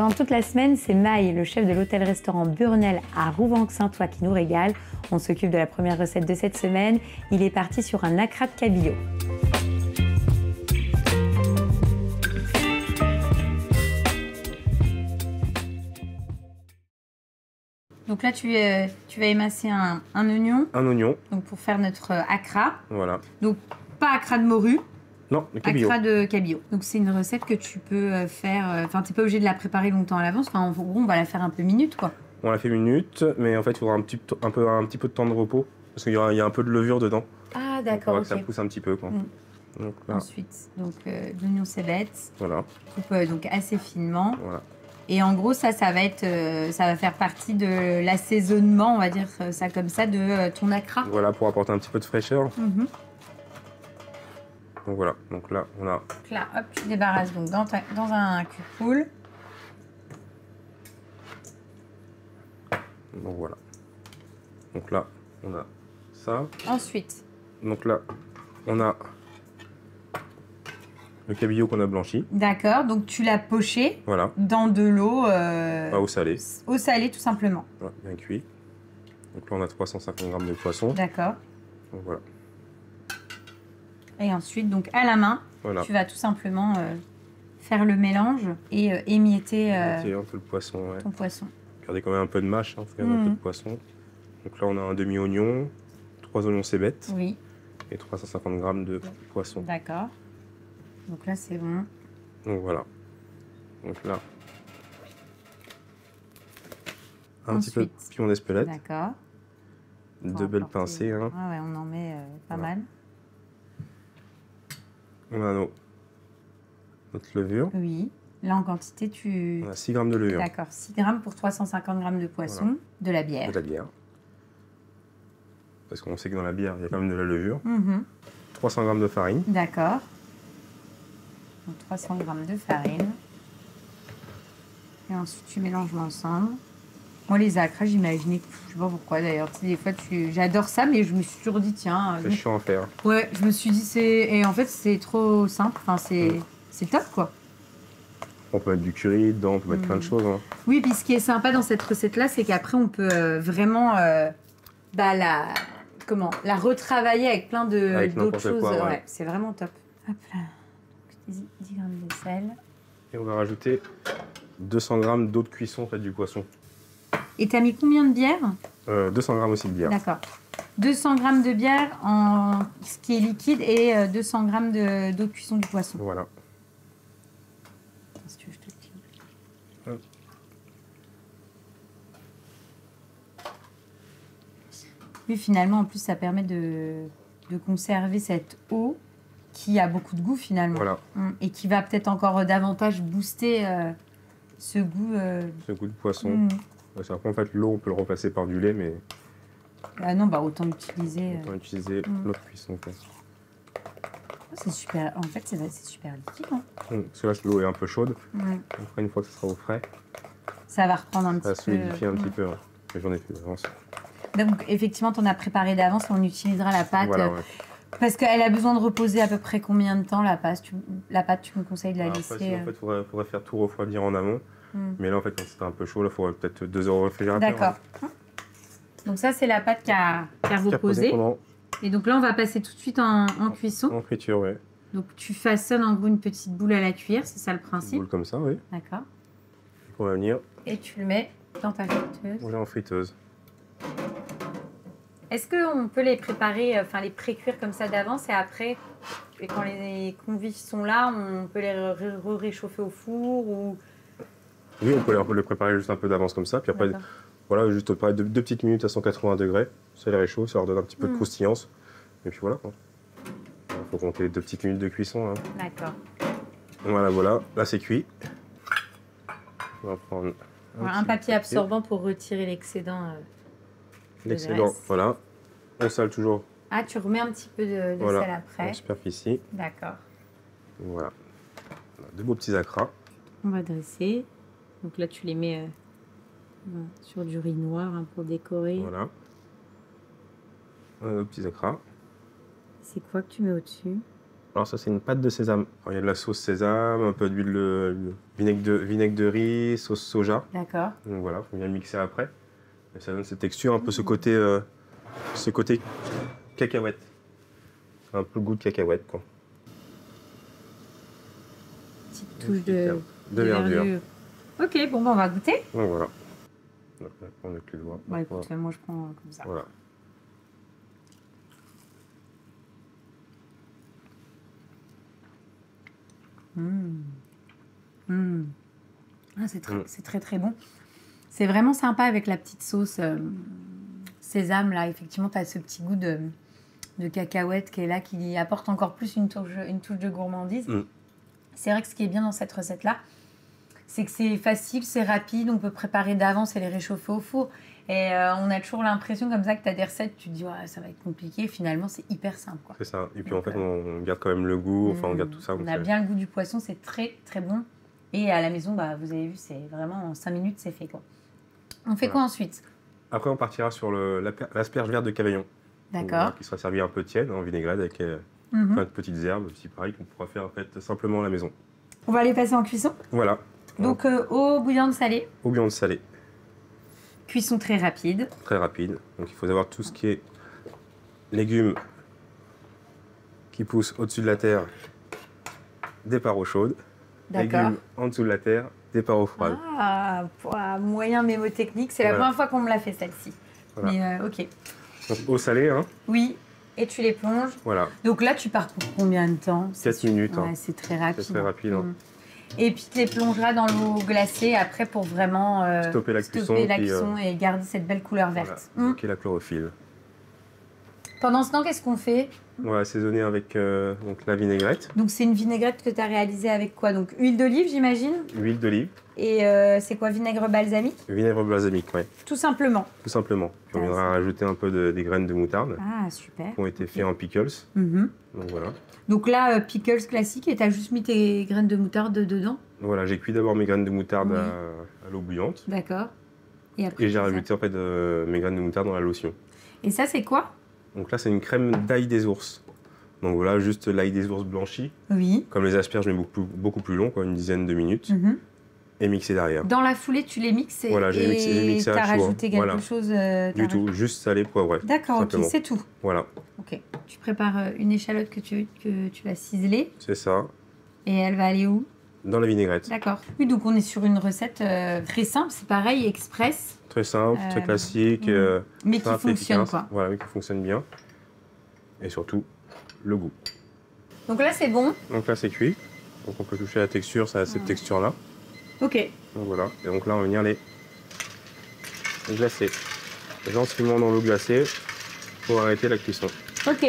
Pendant toute la semaine, c'est Maï, le chef de l'hôtel-restaurant Burnel à Rouvenc-Saint-Ouen qui nous régale. On s'occupe de la première recette de cette semaine. Il est parti sur un acra de cabillaud. Donc là, tu vas émasser un oignon. Un oignon. Donc pour faire notre acra. Voilà. Donc pas acra de morue. Non, de cabillaud. Acra de cabillaud. Donc c'est une recette que tu peux faire. Enfin, t'es pas obligé de la préparer longtemps à l'avance. Enfin, en gros, on va la faire un peu minute, quoi. On l'a fait minute, mais en fait, il faudra un petit peu de temps de repos parce qu'il y a un peu de levure dedans. Ah d'accord. Ok. Ça pousse un petit peu, quoi. Donc, là. Ensuite, donc l'oignon cébette. Voilà. Coupe donc assez finement. Voilà. Et en gros, ça va être, ça va faire partie de l'assaisonnement, on va dire ça comme ça, de ton acra. Voilà, pour apporter un petit peu de fraîcheur. Donc voilà, donc là, on a... Donc là, hop, tu débarrasses donc dans un cul-poule. Donc voilà. Donc là, on a ça. Ensuite. Donc là, on a le cabillaud qu'on a blanchi. D'accord, donc tu l'as poché. Voilà. Dans de l'eau... Au salé. Au salé, tout simplement. Voilà, bien cuit. Donc là, on a 350 g de poisson. D'accord. Donc voilà. Et ensuite, donc à la main, voilà. Tu vas tout simplement faire le mélange et émietter un peu le poisson, ouais. Ton poisson. Gardez quand même un peu de mâche, hein, faut un peu de poisson. Donc là, on a un demi-oignon, 3 oignons cébettes. Oui. Et 350 g de poisson. D'accord. Donc là, c'est bon. Donc voilà. Donc là, un petit peu de piment d'Espelette. D'accord. 2 belles pincées. Hein. Ah ouais, on en met pas mal. On a notre levure. Oui. Là, en quantité, on a 6 g de levure. D'accord. 6 g pour 350 g de poisson. Voilà. De la bière. De la bière. Parce qu'on sait que dans la bière, il y a quand même de la levure. 300 g de farine. D'accord. Donc 300 g de farine. Et ensuite, tu mélanges l'ensemble. Moi, les acras, j'imaginais que... Je sais pas pourquoi, d'ailleurs. Tu sais, des fois, j'adore ça, mais je me suis toujours dit, tiens... C'est chiant à faire. Ouais, je me suis dit, Et en fait, c'est trop simple. Enfin, c'est top, quoi. On peut mettre du curry dedans, on peut mettre plein de choses. Hein. Oui, puis ce qui est sympa dans cette recette-là, c'est qu'après, on peut vraiment la retravailler avec plein d'autres choses. Ouais, c'est vraiment top. Hop là. 10 g de sel. Et on va rajouter 200 g d'eau de cuisson, en fait, du poisson. Et t'as mis combien de bière 200 g aussi de bière. D'accord. 200 g de bière, ce qui est liquide, et 200 g d'eau de cuisson du poisson. Voilà. Si tu veux, je te le tire. Oui, finalement, en plus, ça permet de conserver cette eau qui a beaucoup de goût, finalement. Voilà. Et qui va peut-être encore davantage booster ce goût. Ce goût de poisson. Après, en fait, l'eau, on peut le remplacer par du lait, mais... Ah non, bah autant utiliser... l'eau de cuisson, quoi. C'est super... En fait, c'est super liquide, hein. Parce que là, l'eau est un peu chaude. Après, une fois que ça sera au frais... Ça va reprendre un petit peu... Ça va solidifier un petit peu, hein. Mais j'en ai fait d'avance. Donc, effectivement, tu en as préparé d'avance, on utilisera la pâte. Voilà, ouais. Parce qu'elle a besoin de reposer à peu près combien de temps, la pâte? La pâte, tu me conseilles de la laisser... En fait, il faudrait faire tout refroidir en amont. Mais là, en fait, quand c'était un peu chaud, il faudrait peut-être 2 heures au réfrigérateur. D'accord. Hein. Donc ça, c'est la pâte qui a reposé. Et donc là, on va passer tout de suite en cuisson. En friture, oui. Donc tu façonnes en gros une petite boule à la cuillère, c'est ça le principe? Une boule comme ça, oui. D'accord. On va venir. Et tu le mets dans ta friteuse. On en friteuse. Est-ce qu'on peut les préparer, enfin les pré-cuire comme ça d'avance et après, quand les convives sont là, on peut les réchauffer au four ou... Oui, on peut les préparer juste un peu d'avance comme ça. Puis après, voilà, juste pareil, 2 petites minutes à 180 degrés. Ça les réchauffe, ça leur donne un petit peu de croustillance. Et puis voilà. Il faut compter 2 petites minutes de cuisson. Hein. D'accord. Voilà. Là, c'est cuit. On va prendre un papier absorbant pour retirer l'excédent. L'excédent, voilà. On sale toujours. Ah, tu remets un petit peu de sel après. En superficie. D'accord. Voilà. On a 2 beaux petits acras. On va dresser. Donc là, tu les mets sur du riz noir pour décorer. Voilà. On a 2 petits acras. C'est quoi que tu mets au-dessus? Alors ça, c'est une pâte de sésame. Alors, il y a de la sauce sésame, un peu d'huile, vinaigre de riz, sauce soja. D'accord. Donc voilà, faut bien le mixer après. Et ça donne cette texture, un peu ce côté cacahuète. Un peu le goût de cacahuète, quoi. Petite touche de verdure. Ok, bon, bah, on va goûter. Donc voilà. Donc, on va prendre avec les doigts. Bon, écoute, Voilà. moi je prends comme ça. Voilà. Ah, c'est très très bon. C'est vraiment sympa avec la petite sauce sésame là. Effectivement, tu as ce petit goût de cacahuète qui est là, qui apporte encore plus une touche de gourmandise. C'est vrai que ce qui est bien dans cette recette là, c'est que c'est facile, c'est rapide, on peut préparer d'avance et les réchauffer au four. Et on a toujours l'impression comme ça que tu as des recettes, tu te dis ouais, ça va être compliqué. Finalement, c'est hyper simple, quoi. C'est ça. Et puis Donc, en fait, on garde quand même le goût, enfin on garde tout ça. On a bien le goût du poisson, c'est très très bon. Et à la maison, bah, vous avez vu, c'est vraiment en 5 minutes, c'est fait, quoi. On fait quoi ensuite? Après, on partira sur l'asperge verte de Cavaillon. D'accord. Voilà, qui sera servi un peu tiède, en vinaigrette, avec plein de petites herbes, aussi pareil, qu'on pourra faire en fait simplement à la maison. On va les passer en cuisson. Voilà. Donc, eau bouillante salée. Eau bouillante salée. Cuisson très rapide. Très rapide. Donc, il faut savoir tout ce qui est légumes qui poussent au-dessus de la terre, départ eau chaude. D'accord. Légumes en dessous de la terre, départ eau froide. Ah, moyen mémotechnique. C'est la première fois qu'on me l'a fait, celle-ci. Voilà. Mais ok. Donc, eau salée, hein. Oui. Et tu les plonges. Voilà. Donc là, tu pars pour combien de temps? 4 minutes. Ouais, Hein. c'est très rapide. C'est très rapide. Hein. Et puis tu les plongeras dans l'eau glacée après pour vraiment stopper la cuisson et garder cette belle couleur verte. Voilà, bloquer la chlorophylle. Pendant ce temps, qu'est-ce qu'on fait? On va assaisonner avec donc la vinaigrette. Donc c'est une vinaigrette que tu as réalisée avec quoi? Donc huile d'olive, j'imagine? Huile d'olive. Et c'est quoi, vinaigre balsamique? Vinaigre balsamique, oui. Tout simplement? Tout simplement. Puis on viendra rajouter un peu des graines de moutarde. Ah, super. Qui ont été faits en pickles. Donc voilà. Donc là, pickles classique, et tu as juste mis tes graines de moutarde dedans? Voilà, j'ai cuit d'abord mes graines de moutarde à l'eau bouillante. D'accord. Et après, j'ai rajouté en fait mes graines de moutarde dans la lotion. Et ça, c'est quoi? Donc là, c'est une crème d'ail des ours. Donc voilà, juste l'ail des ours blanchi. Oui. Comme les asperges, mais beaucoup plus long, quoi, une dizaine de minutes. Et mixé derrière. Dans la foulée, tu les mixes et voilà, j'ai mixé à chaud. Tu as rajouté quelque chose Du tout, juste salé, poivré. D'accord, ok, c'est tout. Voilà. Ok. Tu prépares une échalote que tu vas ciseler. C'est ça. Et elle va aller où? Dans la vinaigrette. D'accord. Oui, donc on est sur une recette très simple, c'est pareil, express. Très simple, très classique. Mais qui fonctionne, quoi. Voilà, qui fonctionne bien. Et surtout, le goût. Donc là, c'est bon. Donc là, c'est cuit. Donc on peut toucher la texture, ça a cette texture-là. Ok. Donc voilà. Et donc là, on va venir les glacer. Gentiment dans l'eau glacée pour arrêter la cuisson. Ok.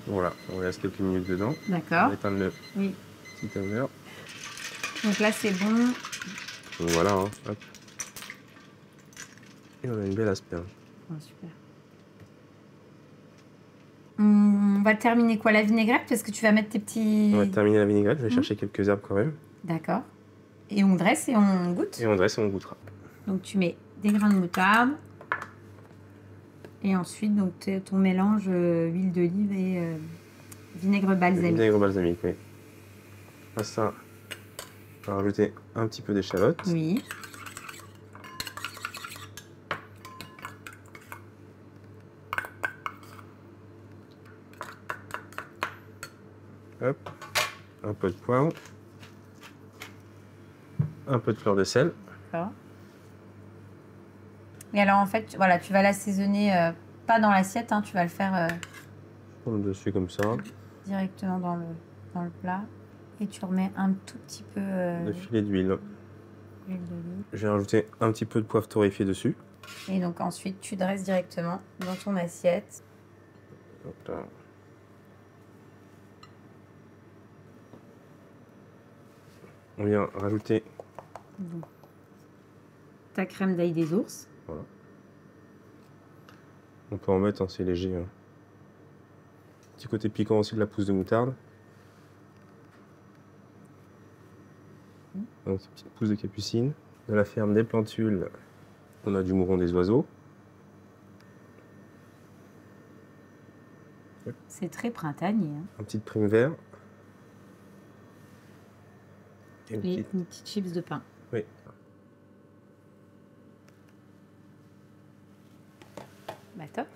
Voilà, on laisse quelques minutes dedans. D'accord. On va éteindre le petit timer. Donc là, c'est bon. Donc voilà, hein. Hop. Et on a une belle asperge. Oh, super. On va terminer quoi? La vinaigrette? Parce que tu vas mettre tes petits... On va terminer la vinaigrette, je vais chercher quelques herbes quand même. D'accord. Et on dresse et on goûte? Et on dresse et on goûtera. Donc tu mets des grains de moutarde. Et ensuite, donc, ton mélange huile d'olive et vinaigre balsamique. Vinaigre balsamique, oui. À ça, on va rajouter un petit peu d'échalote. Oui. Hop. Un peu de poivre. Un peu de fleur de sel. D'accord. Et alors, en fait, voilà, tu vas l'assaisonner pas dans l'assiette, hein, tu vas le faire On le dessus comme ça. directement dans le plat. Et tu remets un tout petit peu De filet d'huile. d'huile d'olive. Je vais rajouter un petit peu de poivre torréfié dessus. Et donc ensuite, tu dresses directement dans ton assiette. Donc là. On vient rajouter ta crème d'ail des ours. Voilà. On peut en mettre, hein, c'est léger. Hein. Petit côté piquant aussi de la pousse de moutarde. Donc, cette petite pousse de capucine. De la ferme des Plantules, on a du mouron des oiseaux. Hop. C'est très printanier. Hein. Un petit prime vert. Et Et une petite chips de pain. Oui. Bah top.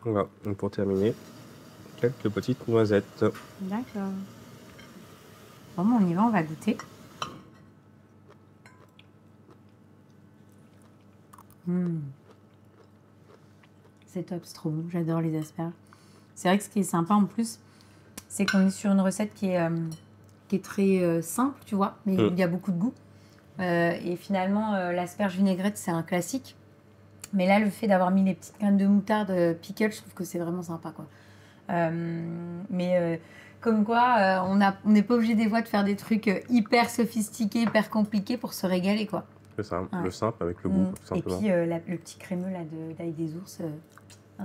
Voilà, donc pour terminer, quelques petites noisettes. D'accord. Bon, on y va, on va goûter. C'est top, c'est trop bon. J'adore les asperges. C'est vrai que ce qui est sympa en plus, c'est qu'on est sur une recette qui est très simple, tu vois, mais il y a beaucoup de goût. Et finalement, l'asperge vinaigrette, c'est un classique. Mais là, le fait d'avoir mis les petites graines de moutarde pickle, je trouve que c'est vraiment sympa, quoi. Comme quoi, on n'est pas obligé des fois de faire des trucs hyper sophistiqués, hyper compliqués pour se régaler, quoi. C'est ça, Ouais. le simple avec le goût, tout Et simplement. puis, le petit crémeux là, d'ail des ours,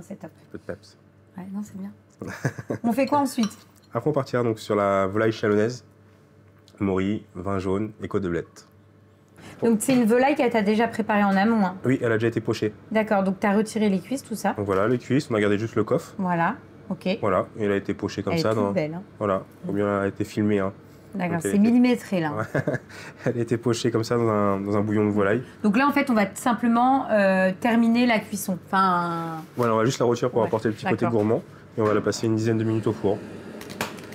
c'est top. Un peu de peps. Ouais, non, c'est bien. On fait quoi ensuite? Après, on partira donc sur la volaille chalonnaise, mori, vin jaune et côte de blette. Donc, c'est une volaille qu'elle t'a déjà préparée en amont. Hein. Oui, elle a déjà été pochée. D'accord, donc tu as retiré les cuisses, tout ça. Donc voilà, les cuisses, on a gardé juste le coffre. Voilà, ok. Voilà, et elle a été pochée comme Elle ça. est toute belle. Hein. Voilà, combien elle a été filmée. Hein. D'accord, Donc, c'est millimétré là. Ouais. Elle a été pochée comme ça dans un bouillon de volaille. Donc là, en fait, on va simplement terminer la cuisson. Enfin. Voilà, on va juste la retirer pour apporter le petit côté gourmand. Et on va la passer une dizaine de minutes au four.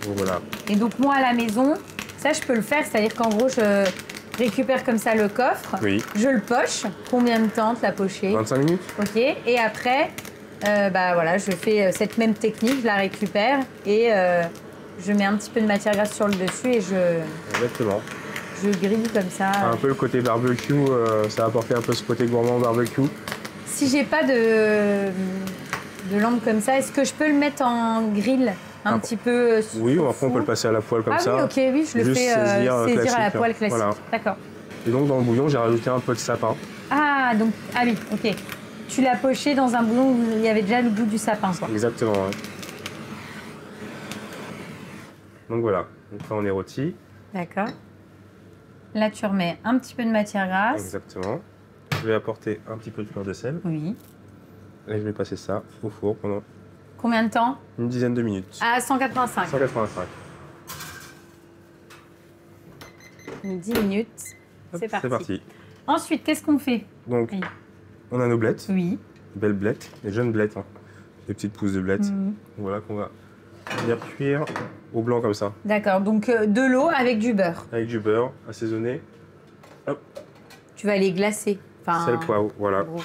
Donc voilà. Et donc, moi, à la maison, ça, je peux le faire. C'est-à-dire qu'en gros, je récupère comme ça le coffre. Oui. Je le poche. Combien de temps de la pocher? 25 minutes. Ok. Et après, voilà, je fais cette même technique. Je la récupère et je mets un petit peu de matière grasse sur le dessus et Exactement. je grille comme ça. Un peu le côté barbecue, ça a apporté un peu ce côté gourmand barbecue. Si j'ai pas de lampe comme ça, est-ce que je peux le mettre en grill un petit peu Oui, après on peut le passer à la poêle comme ça. Ah oui, ok, oui, je le Juste fais saisir à la poêle classique. Voilà. D'accord. Et donc dans le bouillon, j'ai rajouté un peu de sapin. Ah, donc, ah oui, ok. Tu l'as poché dans un bouillon où il y avait déjà le goût du sapin, quoi. Exactement. Ouais. Donc voilà, donc là on est rôti. D'accord. Là, tu remets un petit peu de matière grasse. Exactement. Je vais apporter un petit peu de fleur de sel. Oui. Et je vais passer ça au four pendant Combien de temps? une dizaine de minutes. À 185. 185. 10 minutes. Hop, C'est parti. C'est parti. Ensuite, qu'est-ce qu'on fait? Donc, Oui. on a nos blettes. Oui. Belles blettes, des jeunes blettes. Hein. Des petites pousses de blettes. Voilà qu'on va venir cuire au blanc comme ça. D'accord, donc de l'eau avec du beurre. Avec du beurre assaisonné. Hop, Tu vas les glacer. Enfin, sel, poivre, voilà. gros.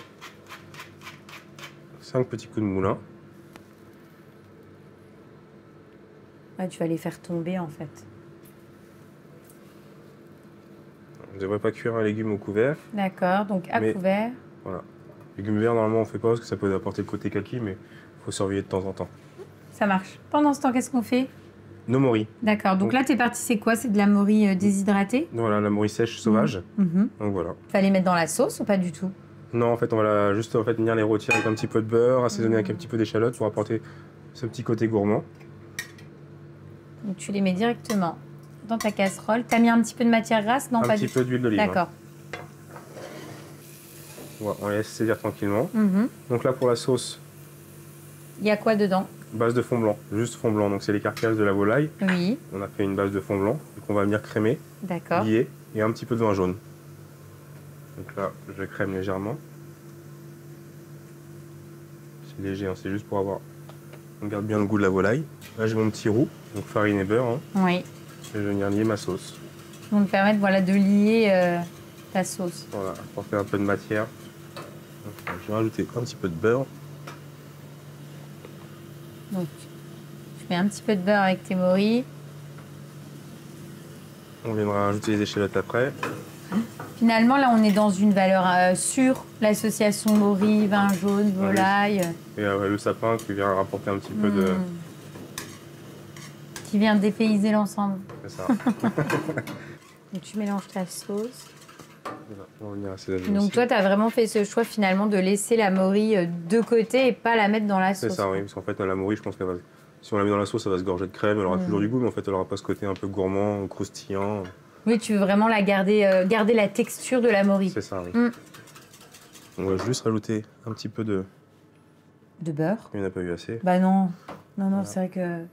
5 petits coups de moulin. Ouais, tu vas les faire tomber en fait. On ne devrait pas cuire un légume au couvert. D'accord, donc à couvert. Voilà. Légumes verts, normalement, on ne fait pas parce que ça peut apporter le côté kaki, mais il faut surveiller de temps en temps. Ça marche. Pendant ce temps, qu'est-ce qu'on fait? Nos moris. D'accord, donc là, t'es parti, c'est quoi? C'est de la morille déshydratée? Voilà, la morille sèche sauvage. Donc voilà. Tu vas les mettre dans la sauce ou pas du tout? Non, en fait, on va juste venir les rôtir avec un petit peu de beurre, assaisonner avec un petit peu d'échalote pour apporter ce petit côté gourmand. Donc tu les mets directement dans ta casserole. T'as mis un petit peu de matière grasse? Non, Un pas petit du peu tout. d'huile d'olive. D'accord. Voilà, on les laisse saisir tranquillement. Donc là, pour la sauce, Il y a quoi dedans? base de fond blanc, juste fond blanc. Donc c'est les carcasses de la volaille. Oui, On a fait une base de fond blanc qu'on va venir crémer, d'accord. lier et un petit peu de vin jaune. Donc là, je crème légèrement. C'est léger, hein, c'est juste pour avoir... On garde bien le goût de la volaille. Là, j'ai mon petit roux, donc farine et beurre. Hein, Oui. et je vais venir lier ma sauce. Donc permettre voilà, de lier ta sauce. Voilà, apporter un peu de matière. Donc, je vais rajouter un petit peu de beurre. Donc tu mets un petit peu de beurre avec tes morilles. On viendra rajouter les échalotes après. Finalement, là, on est dans une valeur sûre. L'association morille, vin jaune, volaille. Et le sapin qui vient rapporter un petit peu de... Qui vient dépayser l'ensemble. C'est ça. Donc tu mélanges ta sauce. Voilà, on va venir assaisonner Donc aussi. toi, tu as vraiment fait ce choix finalement de laisser la morille de côté et pas la mettre dans la sauce. C'est ça, oui, parce qu'en fait, la morille, je pense qu'elle va... Si on la met dans la sauce, ça va se gorger de crème. Elle aura toujours du goût, mais en fait, elle aura pas ce côté un peu gourmand, croustillant. Oui, tu veux vraiment la garder la texture de la morille. C'est ça, oui. On va juste rajouter un petit peu de... De beurre? Il n'y en a pas eu assez. Bah non. Non, Voilà. c'est vrai que...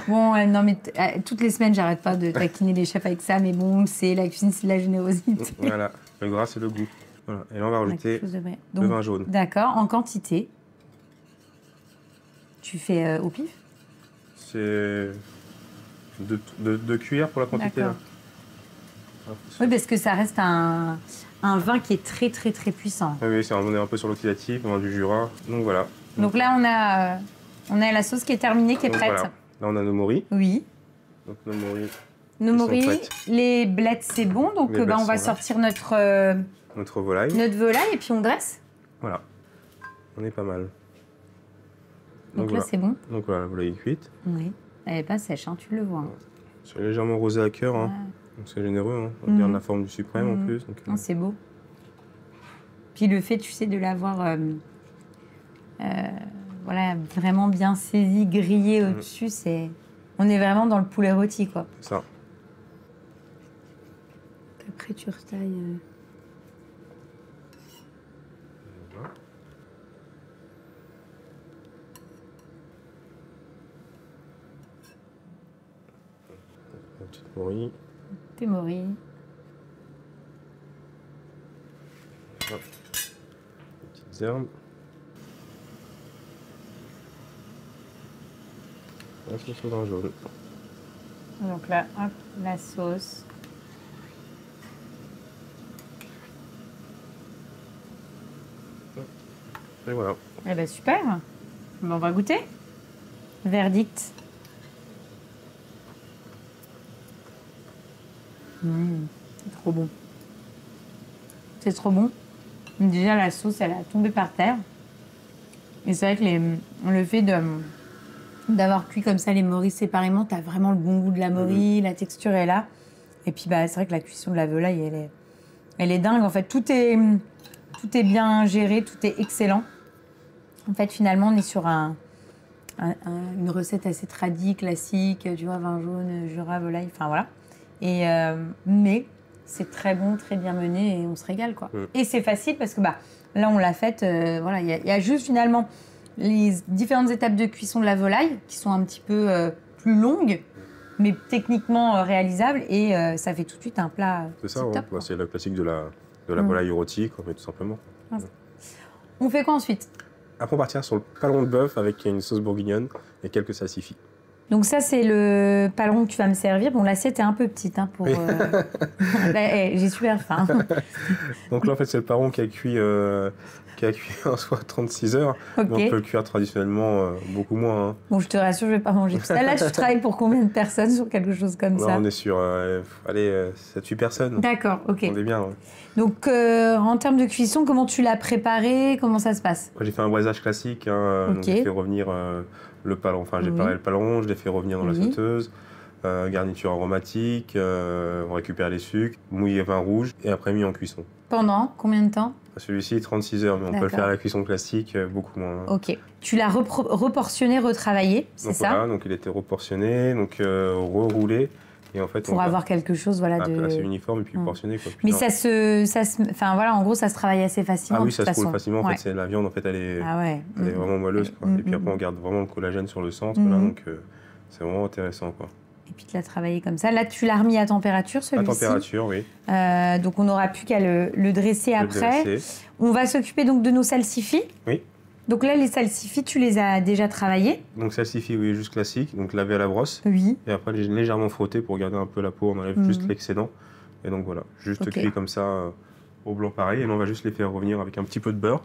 Bon, non, mais toutes les semaines, j'arrête pas de taquiner les chefs avec ça, mais bon, c'est la cuisine, c'est de la générosité. Voilà, le gras, c'est le goût. Voilà. Et là, on va On a rajouter quelque chose de vrai. le Donc, vin jaune. d'accord, en quantité. Tu fais au pif? C'est 2 cuillères pour la quantité. Là. D'accord. Oui, parce que ça reste un vin qui est très, très, très puissant. Oui, on est un peu sur l'oxydatif, on a du Jura. Donc voilà. Donc là, on a la sauce qui est terminée, qui est Donc, prête. voilà. Là, on a nos moris. Oui. Donc nos moris, Nos Ils sont moris, prêtes. les blettes, c'est bon. Donc Les blettes on va sont là. sortir notre notre volaille. et puis on dresse. Voilà. On est pas mal. Donc là, voilà. c'est bon. Donc voilà, la volaille est cuite. Oui. Elle n'est pas sèche, hein, tu le vois. C'est légèrement rosé à cœur. Hein. Donc c'est généreux. Hein. On Mhm. garde la forme du suprême en plus. Donc, Non, c'est beau. Puis le fait, tu sais, de l'avoir voilà, vraiment bien saisi, grillé au-dessus, c'est... On est vraiment dans le poulet rôti, quoi. c'est ça. Après, tu retailles... Voilà. La petite morille. tes morilles. Hop. Les petites herbes. La sauce au vin jaune. Donc là, hop, la sauce. Et voilà. Eh ben super. Ben, on va goûter. Verdict. C'est trop bon. C'est trop bon. Déjà, la sauce, elle a tombé par terre. Et c'est vrai que le fait d'avoir cuit comme ça les morilles séparément, t'as vraiment le bon goût de la morille, la texture est là. Et puis, bah, c'est vrai que la cuisson de la volaille, elle est dingue. En fait, tout est bien géré, tout est excellent. En fait, finalement, on est sur une recette assez tradie, classique, tu vois, vin jaune, Jura, volaille, enfin voilà. Mais c'est très bon, très bien mené et on se régale, quoi. Et c'est facile parce que bah, là, on l'a faite, voilà, il y a juste finalement les différentes étapes de cuisson de la volaille qui sont un petit peu plus longues, mais techniquement réalisables et ça fait tout de suite un plat. C'est ça, top, ouais. C'est le classique de la volaille rôtie, quoi, mais tout simplement. On fait quoi ensuite? Après, on partira sur le paleron de bœuf avec une sauce bourguignonne et quelques salsifis. Donc ça, c'est le paleron que tu vas me servir. Bon, l'assiette est un peu petite hein, pour... j'ai super faim. Donc là, en fait, c'est le paleron qui a cuit en soi 36 heures. Ok. Mais on peut le cuire traditionnellement beaucoup moins. Hein. Bon, je te rassure, je vais pas manger tout ça. Là, tu travailles pour combien de personnes sur quelque chose comme Là, ça? on est sur 7-8 personnes. D'accord, ok. On est bien. Ouais. Donc, en termes de cuisson, comment tu l'as préparé? Comment ça se passe? J'ai fait un boisage classique. Hein, Ok. Donc j'ai fait revenir le paleron. Enfin, j'ai préparé le paleron, je l'ai fait revenir dans la sauteuse. Garniture aromatique, on récupère les sucres, mouillé vin rouge et après mis en cuisson. Pendant combien de temps? Celui-ci, 36 heures, mais on peut le faire à la cuisson classique beaucoup moins. Ok. Tu l'as reportionné, retravaillé, c'est ça? Voilà, donc il était reportionné, donc reroulé. Et en fait, pour avoir quelque chose voilà, assez uniforme et puis portionné. Quoi. Mais enfin voilà, en gros, ça se travaille assez facilement. Ah oui, ça se façon. coule facilement. En fait, la viande, en fait, elle est vraiment moelleuse. Quoi. Et puis après, on garde vraiment le collagène sur le centre. Là, donc, c'est vraiment intéressant. Quoi. Et puis, tu l'as travaillé comme ça. Là, tu l'as remis à température, celui-ci. À température, oui. Donc, on n'aura plus qu'à le dresser après. On va s'occuper donc de nos salsifis. Oui. Donc là, les salsifis, tu les as déjà travaillés? Donc salsifis, oui, juste classique. Donc lavé à la brosse. Oui. Et après, légèrement frotté pour garder un peu la peau. On enlève juste l'excédent. Et donc voilà, juste cuit comme ça au blanc pareil. Et là, on va juste les faire revenir avec un petit peu de beurre.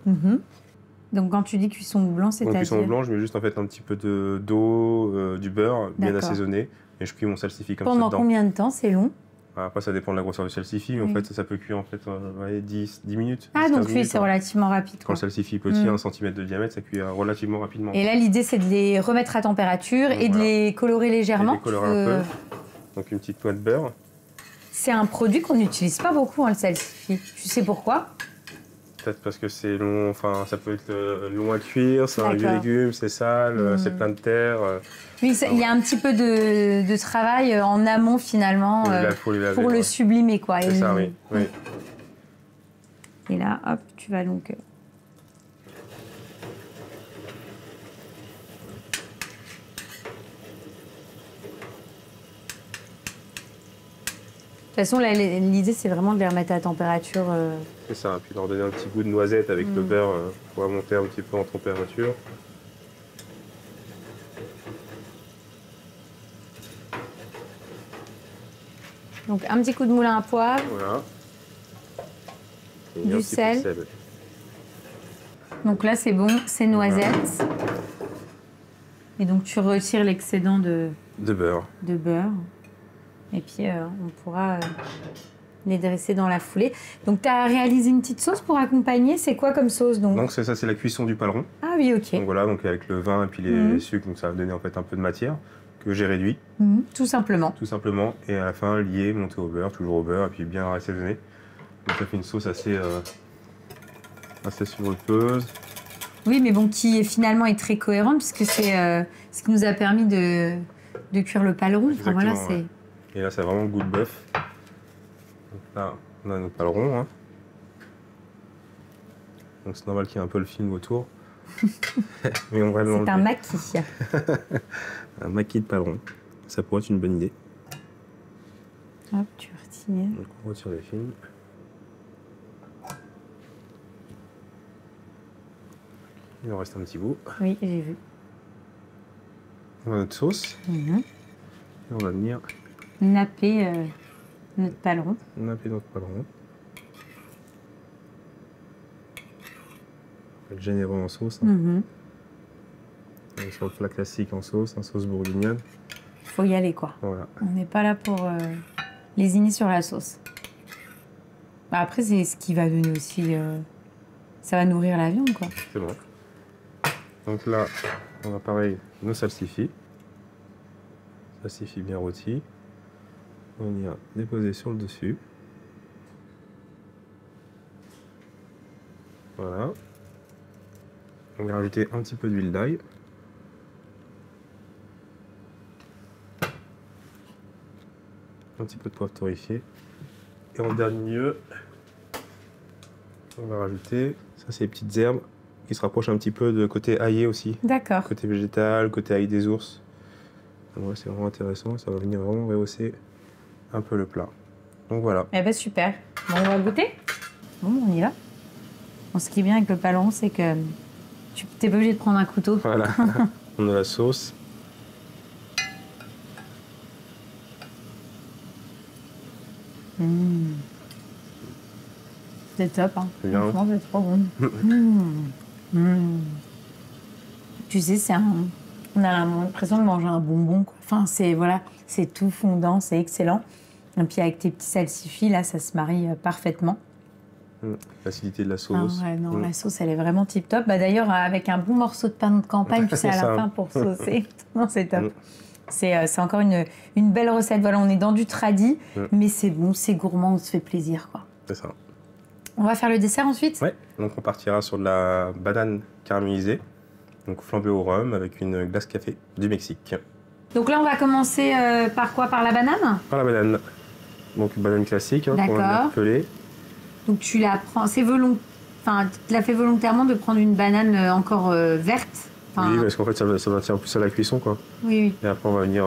Donc quand tu dis cuisson au blanc, c'est-à-dire? Cuisson au blanc, je mets juste en fait un petit peu d'eau, du beurre, bien assaisonné. Et je cuis mon salsifis comme ça dedans. Pendant combien de temps? C'est long? Après, ça dépend de la grosseur du salsifis, mais en fait, ça peut cuire en fait 10 minutes. Ah, donc oui, c'est relativement rapide. Quand le salsifis est petit, 1 cm de diamètre, ça cuit relativement rapidement. Et là, l'idée, c'est de les remettre à température et de les colorer légèrement. Et de les colorer un peu. Donc, une petite noix de beurre. C'est un produit qu'on n'utilise pas beaucoup, le salsifis. Tu sais pourquoi? Peut-être parce que c'est long, enfin, ça peut être long à cuire, c'est un vieux légume, c'est sale, c'est plein de terre. Oui, il y a un petit peu de travail en amont finalement faut les laver, pour le sublimer, quoi. C'est ça, oui. Et là, hop, tu vas donc façon, là, l'idée, c'est vraiment de les remettre à température. C'est ça, puis leur donner un petit goût de noisette avec le beurre pour monter un petit peu en température. Donc, un petit coup de moulin à poivre. Voilà. Et Du un petit peu sel. de sel. Donc là, c'est bon, c'est noisette. Et donc, tu retires l'excédent de De beurre. Et puis, on pourra les dresser dans la foulée. Donc, tu as réalisé une petite sauce pour accompagner. C'est quoi comme sauce donc Donc ça, c'est la cuisson du paleron. Ah oui, ok. Donc voilà, donc avec le vin et puis les sucres, donc ça va donner en fait un peu de matière que j'ai réduit. Tout simplement. Tout simplement. Et à la fin, lié, monté au beurre, toujours au beurre, et puis bien assaisonné. Donc ça fait une sauce assez sulfureuse. Oui, mais bon, qui finalement est très cohérente puisque c'est ce qui nous a permis de cuire le paleron. Enfin, voilà, Exactement, ouais. Et là, ça a vraiment le goût de bœuf. Donc là, on a notre paleron. Hein. Donc c'est normal qu'il y ait un peu le film autour. Mais on va l'enlever. C'est un maquis. Un maquis de paleron. Ça pourrait être une bonne idée. Hop, tu retires. Donc on retire les films. Il en reste un petit bout. Oui, j'ai vu. On a notre sauce. Et on va venir Napper notre paleron. napper notre paleron. On va être généreux en sauce. Hein. On est sur le plat classique en sauce, en sauce bourguignonne. Il faut y aller, quoi. Voilà. On n'est pas là pour lésiner sur la sauce. Bah, après, c'est ce qui va donner aussi... ça va nourrir la viande, quoi. C'est bon. Donc là, on a pareil nos salsifis. Salsifis bien rôtis. On vient déposer sur le dessus. Voilà. On va rajouter un petit peu d'huile d'ail. Un petit peu de poivre torréfié. Et en dernier lieu, on va rajouter, ça c'est les petites herbes qui se rapprochent un petit peu de côté aillé aussi. D'accord. Côté végétal, côté ail des ours. Donc ouais, c'est vraiment intéressant, ça va venir vraiment rehausser un peu le plat. Donc voilà. Eh ben super. Bon, on va goûter. Bon, on y va. Bon, ce qui est bien avec le paleron, c'est que tu n'es pas obligé de prendre un couteau. Voilà. On a la sauce. C'est top, hein. C'est bien. Franchement, c'est trop bon. Tu sais, on a l'impression de manger un bonbon, quoi. Enfin, c'est voilà, c'est tout fondant, c'est excellent. Et puis avec tes petits salsifis, là, ça se marie parfaitement. L'acidité de la sauce. Ah ouais, non, la sauce, elle est vraiment tip top. Bah, d'ailleurs, avec un bon morceau de pain de campagne, tu sais, à la fin pour saucer. Non, c'est top. C'est encore une belle recette. Voilà, on est dans du tradi, mais c'est bon, c'est gourmand, on se fait plaisir, quoi. C'est ça. On va faire le dessert ensuite? Ouais, donc on partira sur de la banane caramélisée, donc flambée au rhum avec une glace café du Mexique. Donc là, on va commencer par quoi? Par la banane? Par la banane. Donc une banane classique, hein, qu'on va peler. Donc tu la prends, enfin, tu l'as fait volontairement de prendre une banane encore verte. Enfin, oui, parce qu'en fait, ça va tirer plus à la cuisson, quoi. Oui, oui. Et après, on va venir...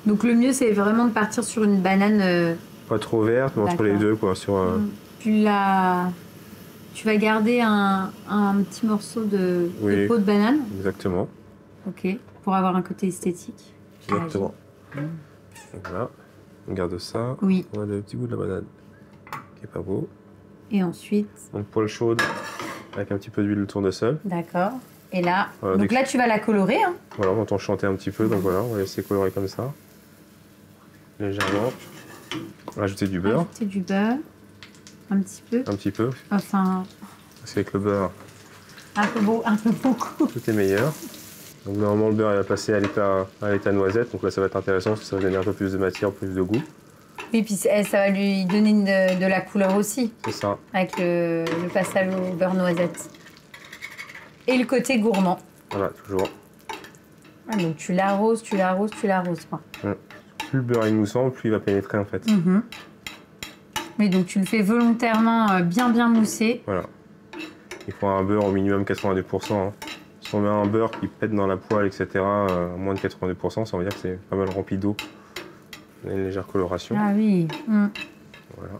Donc le mieux, c'est vraiment de partir sur une banane... pas trop verte, mais entre les deux, quoi. Tu vas garder un petit morceau de peau de banane. Exactement. Ok, pour avoir un côté esthétique. Exactement. Voilà, on garde ça. Oui. On a le petit goût de la banane, qui est pas beau. Et ensuite... Donc poêle chaude, avec un petit peu d'huile de tournesol. D'accord. Et là, voilà, donc là, tu vas la colorer. Hein. Voilà, on entend chanter un petit peu, donc voilà, on va laisser colorer comme ça. Légèrement. Rajouter du beurre. Rajouter du beurre. Un petit peu. Un petit peu. Enfin... Parce qu'avec le beurre... un peu beaucoup. Tout est meilleur. Donc normalement, le beurre il va passer à l'état noisette, donc là, ça va être intéressant, parce que ça va donner un peu plus de matière, plus de goût. Et puis ça va lui donner de la couleur aussi. C'est ça. Avec le passage au beurre noisette. Et le côté gourmand. Voilà, toujours. Ah, donc tu l'arroses, quoi. Plus le beurre est moussant, plus il va pénétrer en fait. Oui, donc tu le fais volontairement bien mousser. Voilà. Il faut un beurre au minimum 82%. Hein. Si on met un beurre qui pète dans la poêle, etc., à moins de 82%, ça veut dire que c'est pas mal rempli d'eau. On a une légère coloration. Ah oui. Voilà.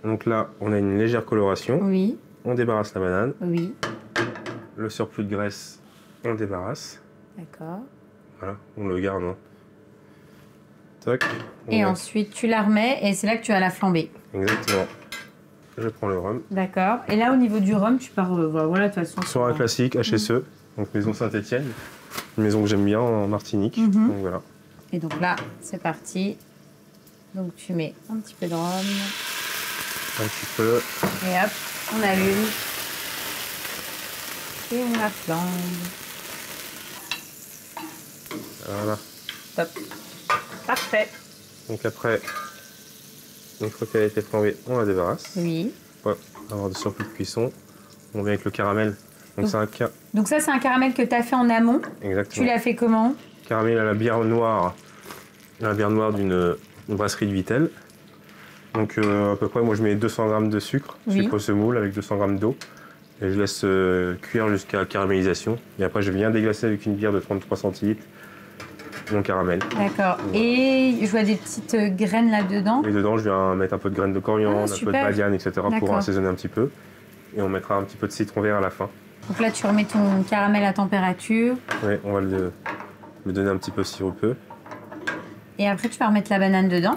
Donc là, on a une légère coloration. Oui. On débarrasse la banane. Oui. Le surplus de graisse, on débarrasse. D'accord. Voilà, on le garde. Hein. Tac. Et ensuite, tu la remets et c'est là que tu vas la flamber. Exactement. Je prends le rhum. D'accord. Et là, au niveau du rhum, tu pars, voilà, de toute façon. Sur un classique, HSE, donc maison Saint-Étienne. Une maison que j'aime bien en Martinique. Donc voilà. Et donc là, c'est parti. Donc tu mets un petit peu de rhum. Un petit peu. Et hop, on allume. Et on la flambe. Voilà. Top. Parfait. Donc après, une fois qu'elle a été flambée, on la débarrasse. Oui. Ouais, avoir de surplus de cuisson. On vient avec le caramel. Donc c'est un Donc ça, c'est un caramel que tu as fait en amont. Exactement. Tu l'as fait comment? Caramel à la bière noire. La bière noire d'une brasserie de Vittel. Donc à peu près, moi je mets 200 g de sucre. Oui. Sucre semoule avec 200 g d'eau. Et je laisse cuire jusqu'à caramélisation. Et après, je viens déglacer avec une bière de 33 centilitres mon caramel. D'accord. Et je vois des petites graines là-dedans. Et dedans, je viens mettre un peu de graines de coriandre, un peu de badiane, etc. pour assaisonner un petit peu. Et on mettra un petit peu de citron vert à la fin. Donc là, tu remets ton caramel à température. Oui, on va le donner un petit peu sirupeux. Et après, tu vas remettre la banane dedans.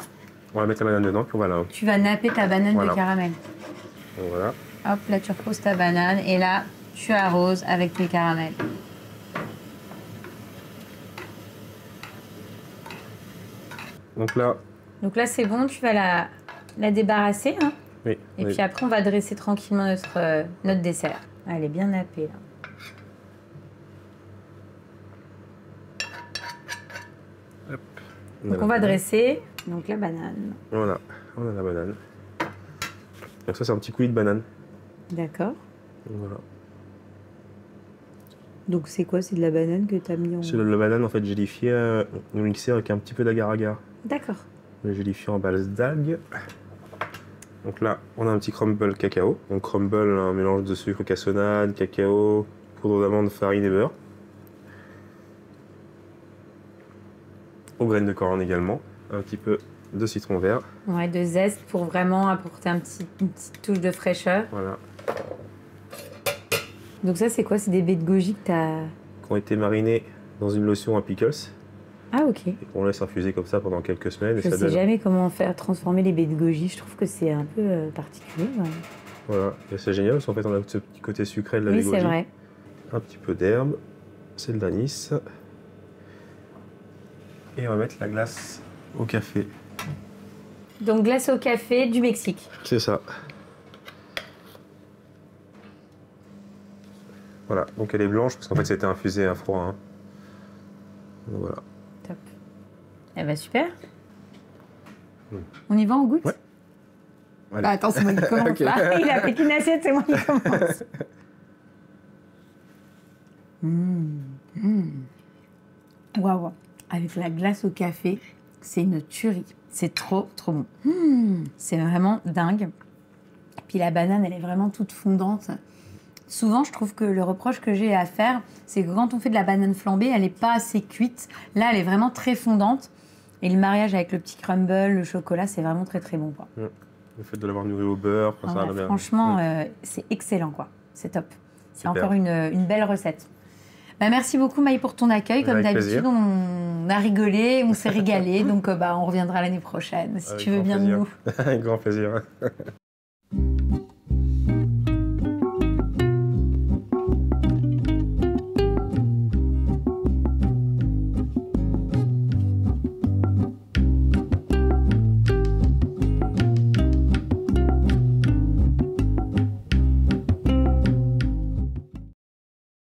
On va mettre la banane dedans, puis voilà. Tu vas napper ta banane de caramel. Donc voilà. Hop, là, tu reposes ta banane. Et là, tu arroses avec tes caramels. Donc là, c'est bon, tu vas la débarrasser. Hein. oui. Et puis après, on va dresser tranquillement notre dessert. Elle est bien nappée, là. Hop. Donc on va dresser donc la banane. Voilà, on a la banane. Donc ça, c'est un petit coulis de banane. D'accord. Voilà. Donc c'est quoi? C'est de la banane que tu as mis en... C'est la banane, en fait, gélifiée, mixée avec un petit peu d'agar-agar. D'accord. Gélifiée en base d'algues. Donc là, on a un petit crumble cacao. Donc crumble, un mélange de sucre cassonade, cacao, poudre d'amande, farine et beurre. Aux graines de coriandre également. Un petit peu de citron vert. Ouais, de zeste pour vraiment apporter une petite touche de fraîcheur. Voilà. Donc ça, c'est quoi? C'est des baies de goji que tu as... Qui ont été marinés dans une lotion à pickles. Ah, ok. Et qu'on laisse infuser comme ça pendant quelques semaines. Je ne sais jamais comment faire transformer les baies de goji. Je trouve que c'est un peu particulier. Ouais. Voilà, et c'est génial parce qu'en fait on a ce petit côté sucré de la baie de goji. Oui, c'est vrai. Un petit peu d'herbe, c'est de l'anis. Et on va mettre la glace au café. Donc glace au café du Mexique. C'est ça. Voilà, donc elle est blanche parce qu'en fait c'était infusé à froid. Hein. Donc voilà. Top. Eh ben super. On y va, on goûte? Ouais. Bah, attends, c'est moi qui commence. Okay. Là. Il a fait qu'une assiette, c'est moi qui commence. Waouh. Avec la glace au café, c'est une tuerie. C'est trop, trop bon. C'est vraiment dingue. Puis la banane, elle est vraiment toute fondante. Souvent, je trouve que le reproche que j'ai à faire, c'est que quand on fait de la banane flambée, elle n'est pas assez cuite. Là, elle est vraiment très fondante. Et le mariage avec le petit crumble, le chocolat, c'est vraiment très, très bon, quoi. Le fait de l'avoir nourri au beurre, ça ouais, bien. Franchement, c'est excellent, quoi. C'est top. C'est encore une belle recette. Bah, merci beaucoup, Maï, pour ton accueil. Comme d'habitude, on a rigolé, on s'est régalé. Donc, on reviendra l'année prochaine, si tu veux bien de nous. Avec grand plaisir.